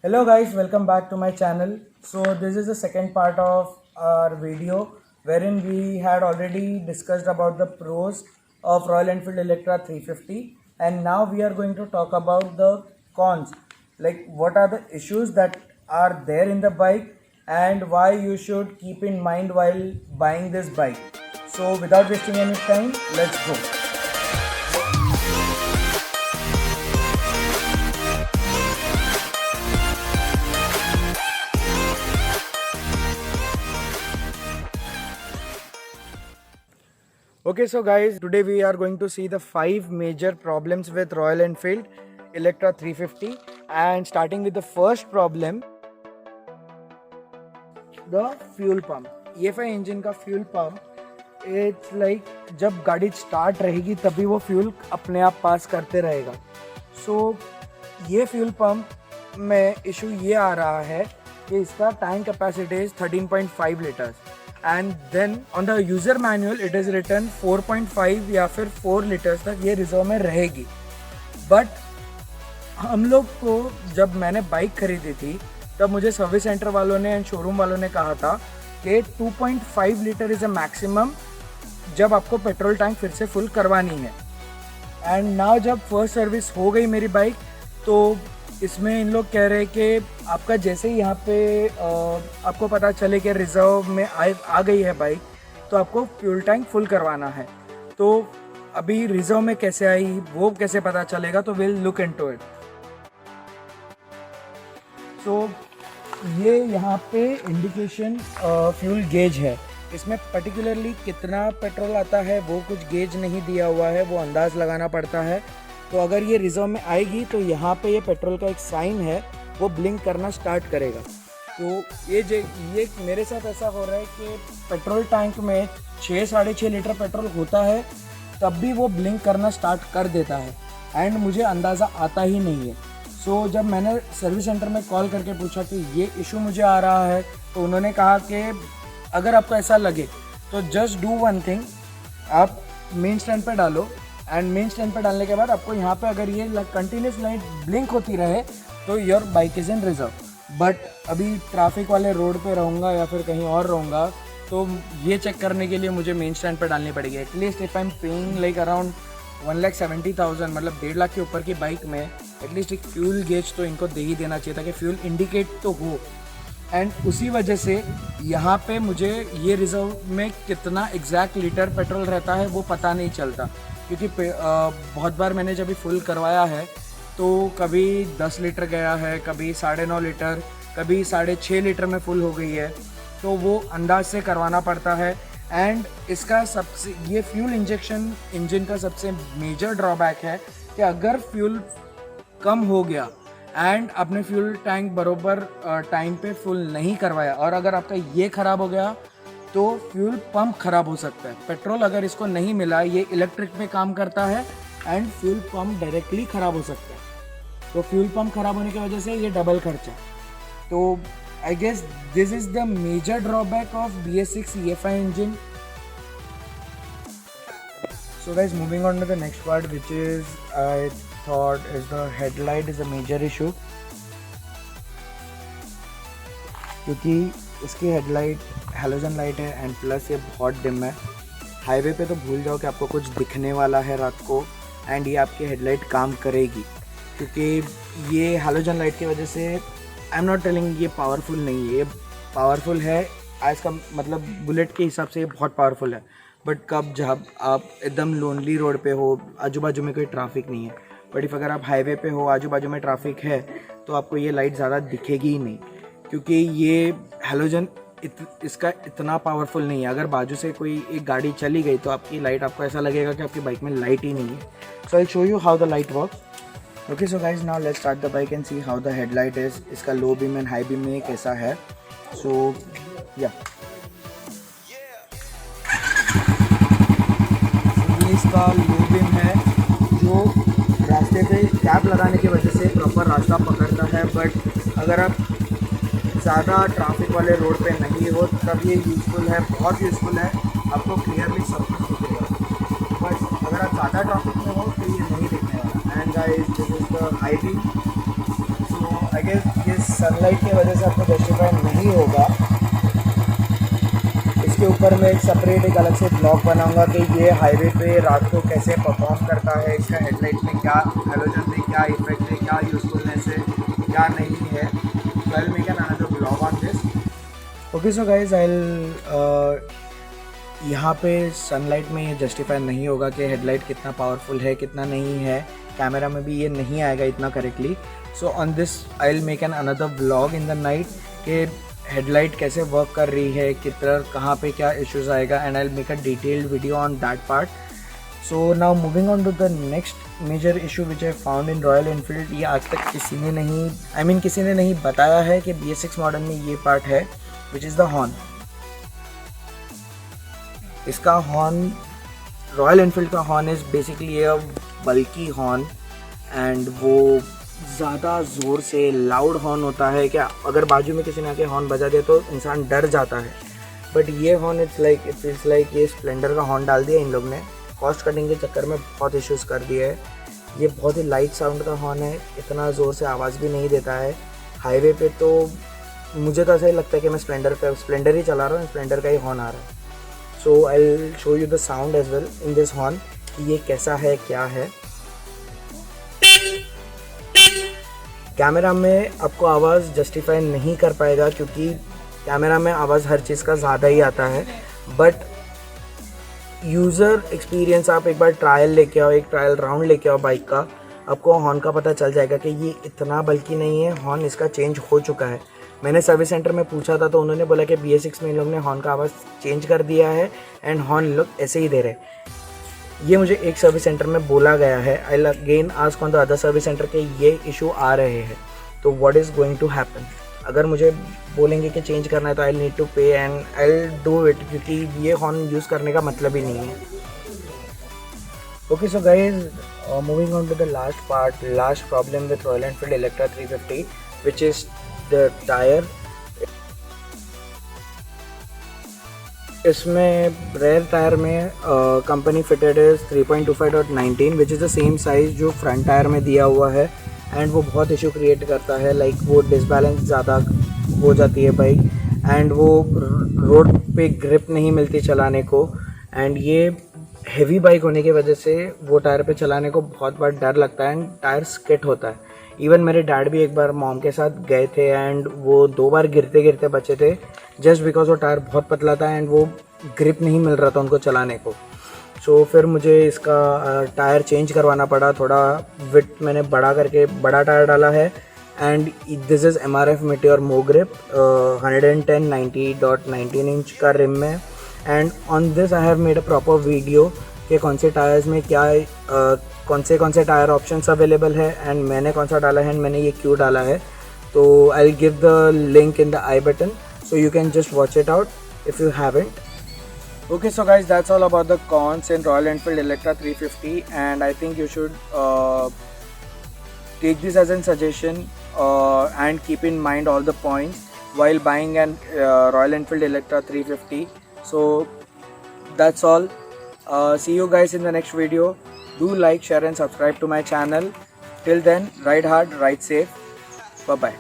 Hello guys, welcome back to my channel. So this is the second part of our video wherein we had already discussed about the pros of Royal Enfield Electra 350 and now we are going to talk about the cons, like what are the issues that are there in the bike and why you should keep in mind while buying this bike. So without wasting any time, let's go. Okay, so guys, today we are going to see the 5 major problems with Royal Enfield Electra 350 and starting with the first problem, the fuel pump. EFI engine का fuel pump, it's like जब गाड़ी start रहेगी तभी वो fuel अपने आप पास करते रहेगा. So ये फ्यूल पंप में इशू ये आ रहा है कि इसका tank capacity is 13.5 litres and then on the user manual it is return 4.5 या फिर 4 लीटर्स तक ये रिजर्व में रहेगी. बट हम लोग को जब मैंने बाइक खरीदी थी तब मुझे सर्विस सेंटर वालों ने एंड शोरूम वालों ने कहा था कि 2.5 लीटर इज़ अ मैक्सिमम जब आपको पेट्रोल टैंक फिर से फुल करवानी है. एंड नाउ जब फर्स्ट सर्विस हो गई मेरी बाइक तो इसमें इन लोग कह रहे हैं कि आपका जैसे ही यहाँ पे आपको पता चले कि रिज़र्व में आ गई है बाइक तो आपको फ्यूल टैंक फुल करवाना है. तो अभी रिज़र्व में कैसे आई वो कैसे पता चलेगा, तो विल लुक इनटू इट. सो ये यहाँ पे इंडिकेशन फ्यूल गेज है. इसमें पर्टिकुलरली कितना पेट्रोल आता है वो कुछ गेज नहीं दिया हुआ है, वो अंदाज़ लगाना पड़ता है. तो अगर ये रिजर्व में आएगी तो यहाँ पे ये पेट्रोल का एक साइन है वो ब्लिंक करना स्टार्ट करेगा. तो ये मेरे साथ ऐसा हो रहा है कि पेट्रोल टैंक में 6-6.5 लीटर पेट्रोल होता है तब भी वो ब्लिंक करना स्टार्ट कर देता है एंड मुझे अंदाज़ा आता ही नहीं है. सो जब मैंने सर्विस सेंटर में कॉल करके पूछा कि ये इशू मुझे आ रहा है तो उन्होंने कहा कि अगर आपको ऐसा लगे तो जस्ट डू वन थिंग, आप मेन स्टैंड पे डालो एंड मेन स्टैंड पे डालने के बाद आपको यहाँ पे अगर ये कंटिन्यूस लाइट ब्लिंक होती रहे तो your bike is in reserve. But अभी ट्रैफिक वाले रोड पे रहूँगा या फिर कहीं और रहूँगा तो ये चेक करने के लिए मुझे मेन स्टैंड पे डालनी पड़ेगी. At least if I am paying like around 1,70,000 मतलब 1.5 लाख के ऊपर की बाइक में एटलीस्ट एक फ्यूल गेज तो इनको दे ही देना चाहिए ताकि फ्यूल इंडिकेट तो हो. एंड उसी वजह से यहाँ पे मुझे ये रिज़र्व में कितना एग्जैक्ट लीटर पेट्रोल रहता है वो पता नहीं चलता, क्योंकि बहुत बार मैंने जब भी फुल करवाया है तो कभी 10 लीटर गया है, कभी 9.5 लीटर, कभी 6.5 लीटर में फुल हो गई है. तो वो अंदाज से करवाना पड़ता है. एंड इसका सबसे ये फ्यूल इंजेक्शन इंजन का सबसे मेजर ड्रॉबैक है कि अगर फ्यूल कम हो गया एंड आपने फ्यूल टैंक बरोबर टाइम पे फुल नहीं करवाया और अगर आपका ये ख़राब हो गया तो फ्यूल पंप ख़राब हो सकता है. पेट्रोल अगर इसको नहीं मिला, ये इलेक्ट्रिक पे काम करता है एंड फ्यूल पंप डायरेक्टली ख़राब हो सकता है. तो फ्यूल पंप ख़राब होने की वजह से ये डबल खर्चा. तो I guess this is the major drawback of BS6 EFI engine. So guys, moving on to the next part, which is I thought is the headlight is a major issue, क्योंकि इसकी headlight halogen light है and plus ये बहुत dim है. Highway पे तो भूल जाओ कि आपको कुछ दिखने वाला है रात को एंड ये आपकी हेडलाइट काम करेगी, क्योंकि ये हेलोजन लाइट की वजह से आई एम नॉट टेलिंग ये पावरफुल नहीं है, ये पावरफुल है आज का मतलब बुलेट के हिसाब से ये बहुत पावरफुल है. बट कब जब आप एकदम लोनली रोड पे हो, आजू बाजू में कोई ट्रैफिक नहीं है, बट इफ़ अगर आप हाईवे पे हो, आजू बाजू में ट्रैफिक है तो आपको ये लाइट ज़्यादा दिखेगी ही नहीं, क्योंकि ये हेलोजन इसका इतना पावरफुल नहीं है. अगर बाजू से कोई एक गाड़ी चली गई तो आपकी लाइट आपको ऐसा लगेगा कि आपकी बाइक में लाइट ही नहीं है. So I show you how the light works. Okay, so guys now let's start the bike and see how the headlight is. इसका low beam and high beam में कैसा है. सो या इसका लो बीम है जो रास्ते पे कैप लगाने की वजह से प्रॉपर रास्ता पकड़ता है. बट अगर आप ज़्यादा ट्रैफिक वाले रोड पे नहीं हो तब ये यूज़फुल है, बहुत यूज़फुल है, आपको क्लियरली सब कुछ दिखेगा. बट अगर आप ज़्यादा ट्रैफिक में हो तो ये नहीं दिखने वाला. And guys this is the high beam. So I guess ये सनलाइट की वजह से आपको जस्टिफाई नहीं होगा। इसके ऊपर मैं एक सेपरेट एक अलग से ब्लॉग बनाऊंगा कि ये हाईवे पे रात को कैसे परफॉर्म करता है, इसका हेडलाइट में क्या हेलोजन में क्या इफेक्ट है, क्या यूजफुलनेस है, क्या नहीं है। I will make an another blog on this. Okay so guys यहाँ पे सनलाइट में ये जस्टिफाई नहीं होगा कि हेडलाइट कितना पावरफुल है कितना नहीं है, कैमरा में भी ये नहीं आएगा इतना correctly. So on this I will make an another vlog in the night कि हेडलाइट कैसे वर्क कर रही है, कितना कहाँ पे क्या इश्यूज आएगा, and I will make a detailed video on that part. So now moving on to the next major issue which I found in Royal Enfield. ये आज तक किसी ने नहीं किसी ने नहीं बताया है कि BS6 मॉडल में ये पार्ट है, विच इज़ द हॉर्न। इसका हॉर्न, रॉयल एनफील्ड का horn is basically a bulky horn and वो ज़्यादा ज़ोर से लाउड हॉर्न होता है। क्या अगर बाजू में किसी ने आके हॉर्न बजा दे तो इंसान डर जाता है, बट ये हॉर्न इट फील्स लाइक ये स्प्लेंडर का हॉर्न डाल दिया इन लोग ने। कॉस्ट कटिंग के चक्कर में बहुत इश्यूज़ कर दिए है। ये बहुत ही लाइट साउंड का हॉर्न है, इतना ज़ोर से आवाज़ भी नहीं देता है। हाईवे पे तो मुझे तो ऐसा ही लगता है कि मैं स्प्लेंडर ही चला रहा हूँ, स्प्लेंडर का ही हॉर्न आ रहा है। So I will show you the sound as well in this horn कि ये कैसा है क्या है। कैमरा में आपको आवाज़ जस्टिफाई नहीं कर पाएगा क्योंकि कैमरा में आवाज़ हर चीज़ का ज़्यादा ही आता है, बट यूज़र एक्सपीरियंस आप एक बार ट्रायल लेके आओ, एक ट्रायल राउंड लेके आओ बाइक का, आपको हॉर्न का पता चल जाएगा कि ये इतना बल्कि नहीं है। हॉर्न इसका चेंज हो चुका है। मैंने सर्विस सेंटर में पूछा था तो उन्होंने बोला कि BS6 में इन लोग ने हॉर्न का आवाज़ चेंज कर दिया है एंड हॉर्न लोग ऐसे ही दे रहे। ये मुझे एक सर्विस सेंटर में बोला गया है। I will again ask on the other service centre के ये इशू आ रहे हैं, तो what is going to happen. अगर मुझे बोलेंगे कि चेंज करना है तो I need to pay and I will do it, क्योंकि ये हॉर्न यूज़ करने का मतलब ही नहीं है। Okay so guys, moving on to the last problem with Royal Enfield Electra 350 which is the tyre. इसमें रेयर टायर में company fitted is 3.25.19 which is the same size जो फ्रंट टायर में दिया हुआ है, एंड वो बहुत इशू क्रिएट करता है। लाइक वो डिसबैलेंस ज़्यादा हो जाती है बाइक, एंड वो रोड पे ग्रिप नहीं मिलती चलाने को, एंड ये हेवी बाइक होने की वजह से वो टायर पे चलाने को बहुत बार डर लगता है एंड टायर स्किट होता है। इवन मेरे डैड भी एक बार मॉम के साथ गए थे एंड वो 2 बार गिरते गिरते बचे थे, जस्ट बिकॉज वो टायर बहुत पतला था एंड वो ग्रिप नहीं मिल रहा था उनको चलाने को। सो फिर मुझे इसका टायर चेंज करवाना पड़ा। थोड़ा विड्थ मैंने बड़ा करके बड़ा टायर डाला है, and this is MRF Meteor Mo Grip 110 90.19 inch का रिम में, and on this I have made a proper video कि कौन से टायर्स में क्या कौन से टायर ऑप्शंस अवेलेबल है एंड मैंने कौन सा डाला है एंड मैंने ये क्यों डाला है। तो I will give the link in the I button so you can just watch it out if you haven't. Okay, so guys, that's all about the cons in Royal Enfield Electra 350, and I think you should take this as a suggestion and keep in mind all the points while buying an Royal Enfield Electra 350. So that's all. See you guys in the next video. Do like, share and subscribe to my channel. Till then, ride hard, ride safe. Bye bye.